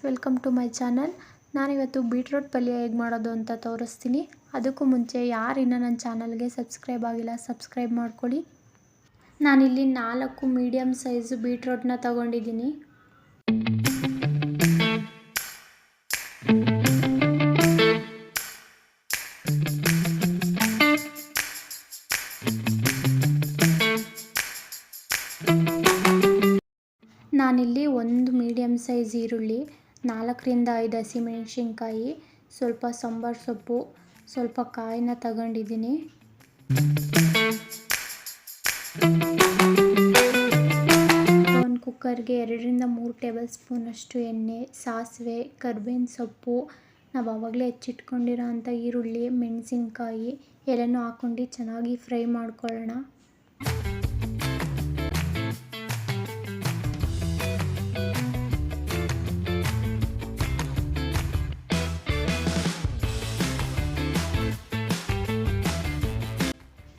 Welcome to my channel. ನಾನಿವತ್ತು beetroot ಪಲ್ಯ ಹೇಗೆ ಮಾಡೋದು ಅಂತ ತೋರಿಸ್ತೀನಿ. ಅದಕ್ಕೂ ಮುಂಚೆ ಯಾರಿನ್ನ ನನ್ನ ಚಾನಲ್ಗೆ ಸಬ್ಸ್ಕ್ರೈಬ್ ಆಗಿಲ್ಲ ಸಬ್ಸ್ಕ್ರೈಬ್ ಮಾಡ್ಕೊಳ್ಳಿ. ನಾನಿಲ್ಲಿ 4 ಮೀಡಿಯಮ್ ಸೈಜು ಬೀಟ್ರೂಟ್ನ ತಗೊಂಡಿದ್ದೀನಿ. ನಾನಿಲ್ಲಿ 1 ಮೀಡಿಯಮ್ ಸೈಜ್ ಈರುಳ್ಳಿ, 4ರಿಂದ 5 ಹಸಿಮೆಣಸಿನ್ಕಾಯಿ, ಸ್ವಲ್ಪ ಸಾಂಬಾರು ಸೊಪ್ಪು, ಸ್ವಲ್ಪ ಕಾಯಿನ ತಗೊಂಡಿದ್ದೀನಿ. ಒಂದು ಕುಕ್ಕರ್ಗೆ 2ರಿಂದ 3 ಟೇಬಲ್ ಸ್ಪೂನಷ್ಟು ಎಣ್ಣೆ, ಸಾಸಿವೆ, ಕರ್ಬೇವಿನ ಸೊಪ್ಪು, ನಾವು ಆವಾಗಲೇ ಹೆಚ್ಚಿಟ್ಕೊಂಡಿರೋ ಅಂಥ ಈರುಳ್ಳಿ, ಮೆಣಸಿನ್ಕಾಯಿ ಎಲ್ಲನೂ ಹಾಕ್ಕೊಂಡು ಚೆನ್ನಾಗಿ ಫ್ರೈ ಮಾಡ್ಕೊಳ್ಳೋಣ.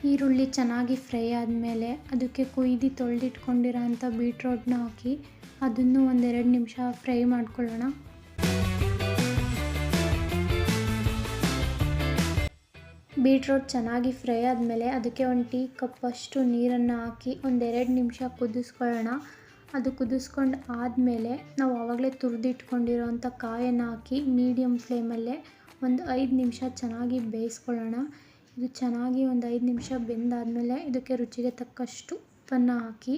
ಈರುಳ್ಳಿ ಚೆನ್ನಾಗಿ ಫ್ರೈ ಆದಮೇಲೆ ಅದಕ್ಕೆ ಕೊಯ್ದು ತೊಳೆದಿಟ್ಕೊಂಡಿರೋ ಅಂಥ ಬೀಟ್ರೂಟ್ನ ಹಾಕಿ ಅದನ್ನು 1-2 ನಿಮಿಷ ಫ್ರೈ ಮಾಡ್ಕೊಳ್ಳೋಣ. ಬೀಟ್ರೂಟ್ ಚೆನ್ನಾಗಿ ಫ್ರೈ ಆದಮೇಲೆ ಅದಕ್ಕೆ 1 ಟೀ ಕಪ್ಪಷ್ಟು ನೀರನ್ನು ಹಾಕಿ 1-2 ನಿಮಿಷ ಕುದಿಸ್ಕೊಳ್ಳೋಣ. ಅದು ಕುದಿಸ್ಕೊಂಡು ಆದಮೇಲೆ ನಾವು ಆವಾಗಲೇ ತುರಿದಿಟ್ಕೊಂಡಿರೋ ಅಂಥ ಕಾಯನ್ನು ಹಾಕಿ ಮೀಡಿಯಮ್ ಫ್ಲೇಮಲ್ಲೇ ಒಂದು 5 ನಿಮಿಷ ಚೆನ್ನಾಗಿ ಬೇಯಿಸ್ಕೊಳ್ಳೋಣ. ಇದು ಚೆನ್ನಾಗಿ ಒಂದು 5 ನಿಮಿಷ ಬೆಂದಾದಮೇಲೆ ಇದಕ್ಕೆ ರುಚಿಗೆ ತಕ್ಕಷ್ಟು ಉಪ್ಪನ್ನು ಹಾಕಿ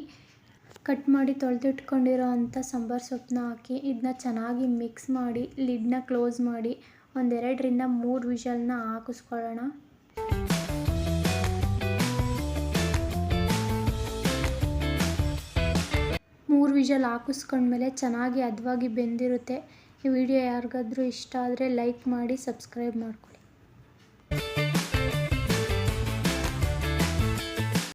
ಕಟ್ ಮಾಡಿ ತೊಳೆದಿಟ್ಕೊಂಡಿರೋ ಅಂಥ ಸಾಂಬಾರು ಸೊಪ್ಪನ್ನ ಹಾಕಿ ಇದನ್ನ ಚೆನ್ನಾಗಿ ಮಿಕ್ಸ್ ಮಾಡಿ ಲಿಡ್ನ ಕ್ಲೋಸ್ ಮಾಡಿ 2ರಿಂದ 3 ವಿಷಲ್ನ ಹಾಕಿಸ್ಕೊಳ್ಳೋಣ. ಮೂರು ವಿಷಲ್ ಹಾಕಿಸ್ಕೊಂಡ್ಮೇಲೆ ಚೆನ್ನಾಗಿ ಹದವಾಗಿ ಬೆಂದಿರುತ್ತೆ. ಈ ವಿಡಿಯೋ ಯಾರಿಗಾದ್ರೂ ಇಷ್ಟ ಆದರೆ ಲೈಕ್ ಮಾಡಿ ಸಬ್ಸ್ಕ್ರೈಬ್ ಮಾಡ್ಕೊಳ್ಳಿ.